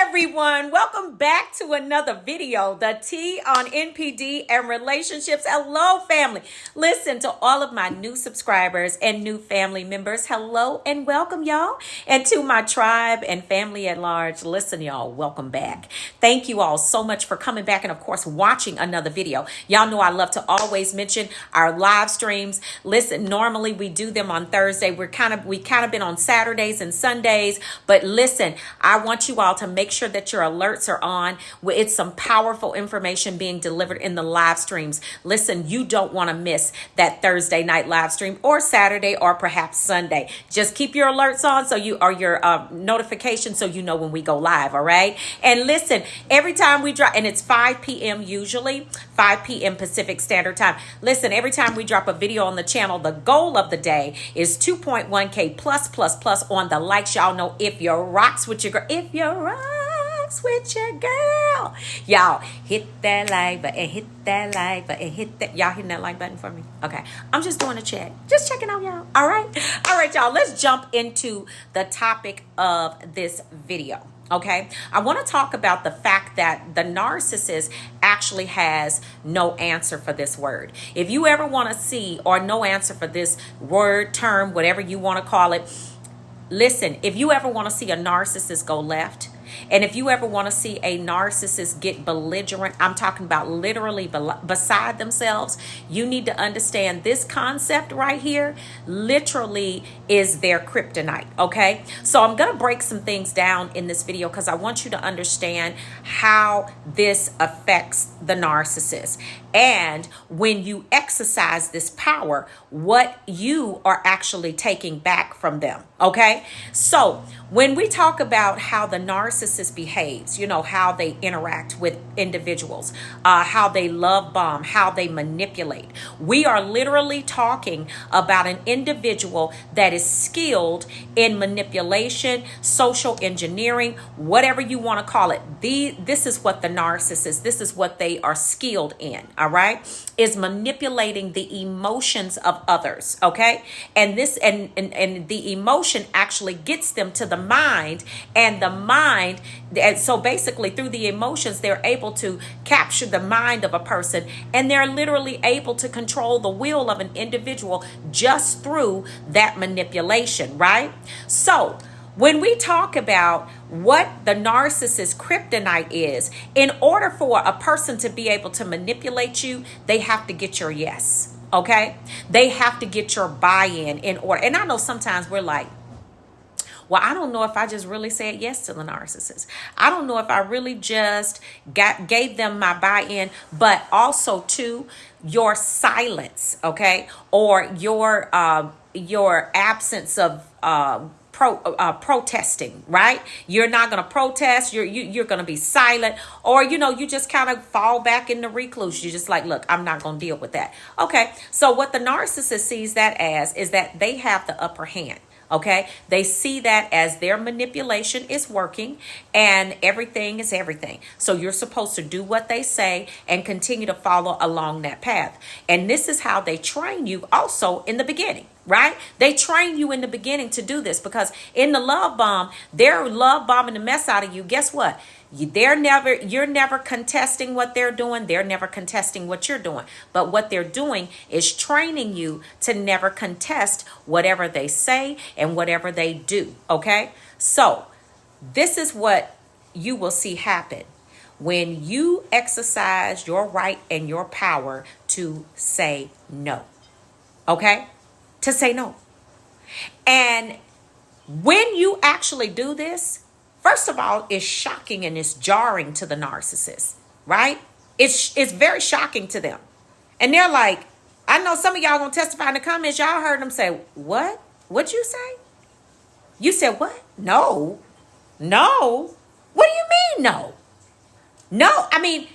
everyone, welcome back to another video, the T on NPD and relationships. Hello family. Listen, to all of my new subscribers and new family members, hello and welcome y'all. And to my tribe and family at large, listen y'all, welcome back. Thank you all so much for coming back and of course watching another video. Y'all know I love to always mention our live streams. Listen, normally we do them on Thursday. We kind of been on Saturdays and Sundays, but listen, I want you all to make sure that your alerts are on. It's some powerful information being delivered in the live streams. Listen, you don't want to miss that Thursday night live stream or Saturday or perhaps Sunday. Just keep your alerts on so you or your notifications so you know when we go live, all right? And listen, every time we drop, and it's 5 p.m. usually, 5 p.m. Pacific Standard Time. Listen, every time we drop a video on the channel, the goal of the day is 2.1K plus on the likes. Y'all know if you rocks with your girl, if you rocks with your girl, y'all hit that like button, hit that like button, hit that. Y'all hitting that like button for me? Okay, I'm just doing a check, just checking out y'all. All right, y'all. Let's jump into the topic of this video. Okay, I want to talk about the fact that the narcissist actually has no answer for this word. If you ever want to see, or no answer for this word, term, whatever you want to call it, listen, if you ever want to see a narcissist go left, and if you ever want to see a narcissist get belligerent, I'm talking about literally beside themselves, you need to understand this concept right here literally is their kryptonite, okay? So I'm going to break some things down in this video because I want you to understand how this affects the narcissist. And when you exercise this power, what you are actually taking back from them, okay? So when we talk about how the narcissist behaves, you know, how they interact with individuals, how they love bomb, how they manipulate, we are literally talking about an individual that is skilled in manipulation, social engineering, whatever you want to call it. This is what the narcissist, this is what they are skilled in, all right, is manipulating the emotions of others, okay? And this and the emotion actually gets them to the mind, and the mind, and so basically through the emotions they're able to capture the mind of a person, and they're literally able to control the will of an individual just through that manipulation, right? So when we talk about what the narcissist kryptonite is, in order for a person to be able to manipulate you, they have to get your yes, okay? They have to get your buy-in in order. And I know sometimes we're like, well, I don't know if I just really said yes to the narcissist. I don't know if I really just gave them my buy-in, but also to your silence, okay? Or your absence of protesting, right? You're not going to protest. You're going to be silent, or, you know, you just kind of fall back into recluse. You're just like, look, I'm not going to deal with that. Okay. So what the narcissist sees that as is that they have the upper hand. Okay, they see that as their manipulation is working and everything is everything. So you're supposed to do what they say and continue to follow along that path. And this is how they train you also in the beginning, right? They train you in the beginning to do this because in the love bomb, they're love bombing the mess out of you. Guess what? You're never contesting what they're doing. They're never contesting what you're doing. But what they're doing is training you to never contest whatever they say and whatever they do. Okay? So this is what you will see happen when you exercise your right and your power to say no. Okay? To say no. And when you actually do this, first of all, it's shocking and it's jarring to the narcissist, right? It's very shocking to them. And they're like, I know some of y'all gonna testify in the comments. Y'all heard them say, what? What'd you say? You said what? No. What do you mean no? No, I mean,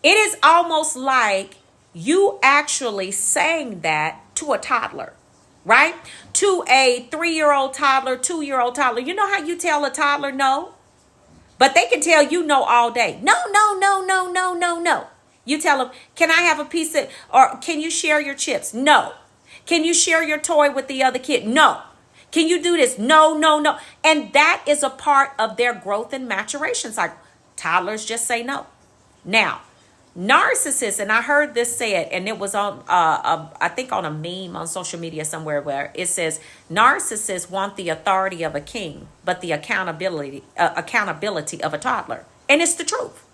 it is almost like you actually saying that to a toddler. Right? To a 3-year-old toddler, 2-year-old toddler. You know how you tell a toddler no? But they can tell you no all day. No. You tell them, can I have a piece of, or can you share your chips? No. Can you share your toy with the other kid? No. Can you do this? No, no, no. And that is a part of their growth and maturation cycle. Toddlers just say no. Now, narcissists, and I heard this said, and it was on, I think on a meme on social media somewhere where it says, narcissists want the authority of a king, but the accountability of a toddler. And it's the truth.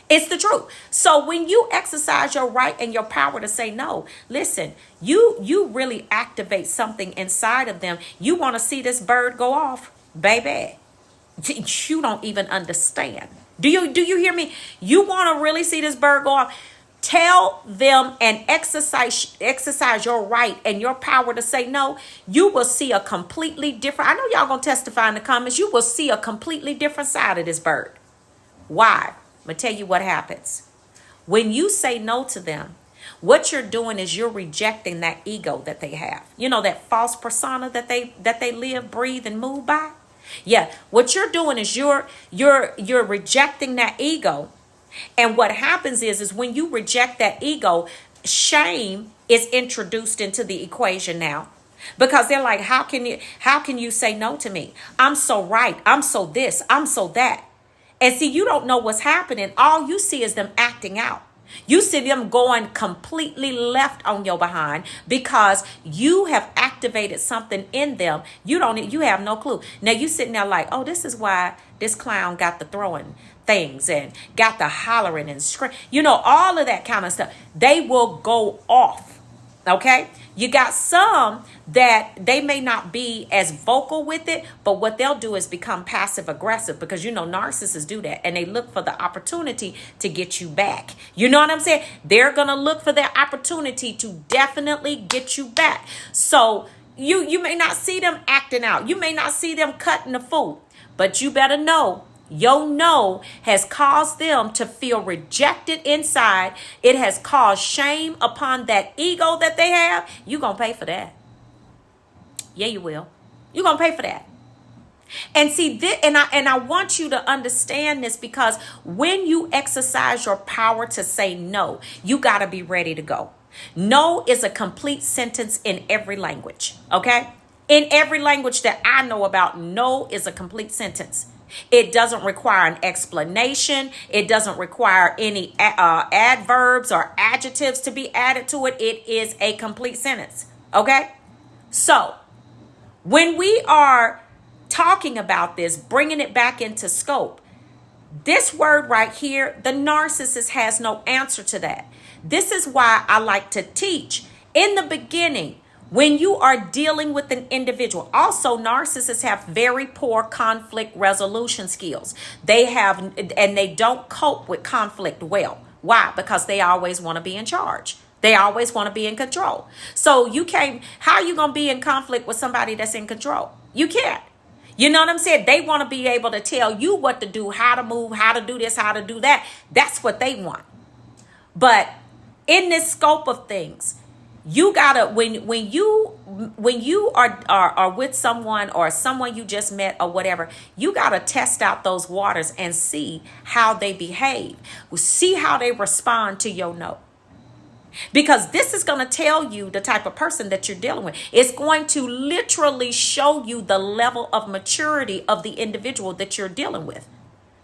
It's the truth. So when you exercise your right and your power to say no, listen, you really activate something inside of them. You want to see this bird go off, baby. You don't even understand. Do you hear me? You want to really see this bird go off? Tell them and exercise your right and your power to say no. You will see a completely different. I know y'all gonna testify in the comments. You will see a completely different side of this bird. Why? I'm gonna tell you what happens. When you say no to them, what you're doing is you're rejecting that ego that they have. You know, that false persona that they live, breathe, and move by. Yeah, what you're doing is you're rejecting that ego. And what happens is when you reject that ego, shame is introduced into the equation now. Because they're like, how can you say no to me? I'm so right. I'm so this. I'm so that. And see, you don't know what's happening. All you see is them acting out. You see them going completely left on your behind because you have activated something in them. You have no clue. Now you sitting there like, oh, this is why this clown got the throwing things and got the hollering and screaming. You know, all of that kind of stuff. They will go off. Okay, you got some that they may not be as vocal with it, but what they'll do is become passive aggressive because, you know, narcissists do that and they look for the opportunity to get you back. You know what I'm saying? They're going to look for their opportunity to definitely get you back. So you may not see them acting out. You may not see them cutting the food, but you better know. Your no has caused them to feel rejected inside. It has caused shame upon that ego that they have. You're going to pay for that. Yeah, you will. You're going to pay for that. And see, I want you to understand this because when you exercise your power to say no, you got to be ready to go. No is a complete sentence in every language. Okay? In every language that I know about, no is a complete sentence. It doesn't require an explanation. It doesn't require any adverbs or adjectives to be added to it. It is a complete sentence. Okay? So, when we are talking about this, bringing it back into scope, this word right here, the narcissist has no answer to that. This is why I like to teach in the beginning. When you are dealing with an individual, also narcissists have very poor conflict resolution skills. And they don't cope with conflict well. Why? Because they always want to be in charge. They always want to be in control. So how are you going to be in conflict with somebody that's in control? You can't. You know what I'm saying? They want to be able to tell you what to do, how to move, how to do this, how to do that. That's what they want. But in this scope of things, you gotta when you are with someone or someone you just met or whatever, you gotta test out those waters and see how they behave, see how they respond to your no. Because this is going to tell you the type of person that you're dealing with. It's going to literally show you the level of maturity of the individual that you're dealing with.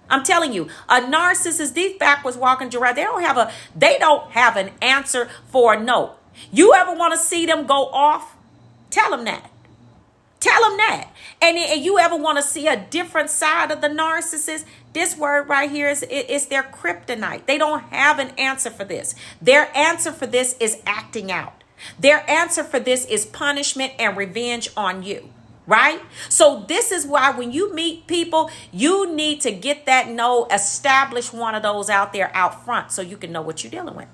I'm telling you, a narcissist, these backwards walking giraffe, they don't have an answer for a no. You ever want to see them go off? Tell them that. Tell them that. And you ever want to see a different side of the narcissist? This word right here is their kryptonite. They don't have an answer for this. Their answer for this is acting out. Their answer for this is punishment and revenge on you. Right? So this is why when you meet people, you need to get that no, establish one of those out there out front so you can know what you're dealing with.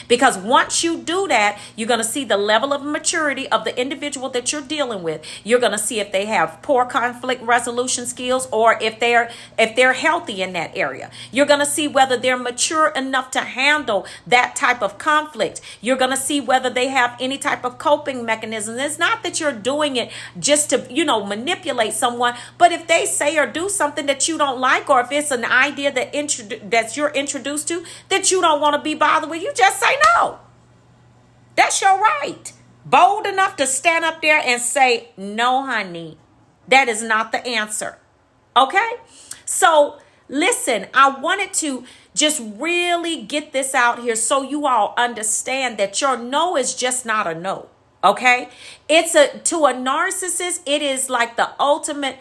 Because once you do that, you're going to see the level of maturity of the individual that you're dealing with. You're going to see if they have poor conflict resolution skills or if they're healthy in that area. You're going to see whether they're mature enough to handle that type of conflict. You're going to see whether they have any type of coping mechanism. It's not that you're doing it just to, manipulate someone, but if they say or do something that you don't like, or if it's an idea that you're introduced to that you don't want to be bothered with, you just say no. That's your right. bold enough to stand up there and say, no, honey, that is not the answer. Okay? So listen, I wanted to just really get this out here so you all understand that your no is just not a no. Okay? To a narcissist, it is like the ultimate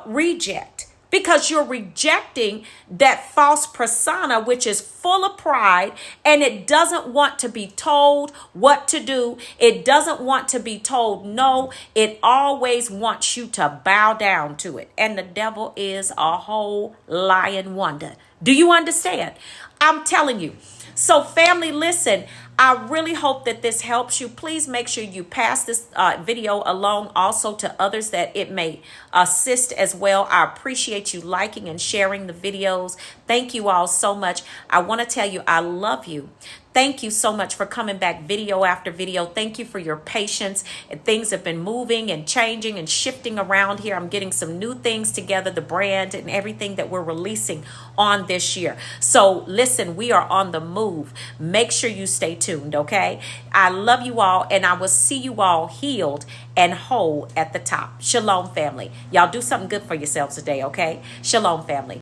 reject, because you're rejecting that false persona, which is full of pride, and it doesn't want to be told what to do. It doesn't want to be told no. It always wants you to bow down to it. And the devil is a whole lying wonder. Do you understand? I'm telling you. So family, listen, I really hope that this helps you. Please make sure you pass this video along also to others that it may assist as well. I appreciate you liking and sharing the videos. Thank you all so much. I want to tell you, I love you. Thank you so much for coming back video after video. Thank you for your patience. And things have been moving and changing and shifting around here. I'm getting some new things together, the brand and everything that we're releasing on this year. So listen, we are on the move. Make sure you stay tuned, okay? I love you all, and I will see you all healed and whole at the top. Shalom, family. Y'all do something good for yourselves today, okay? Shalom, family.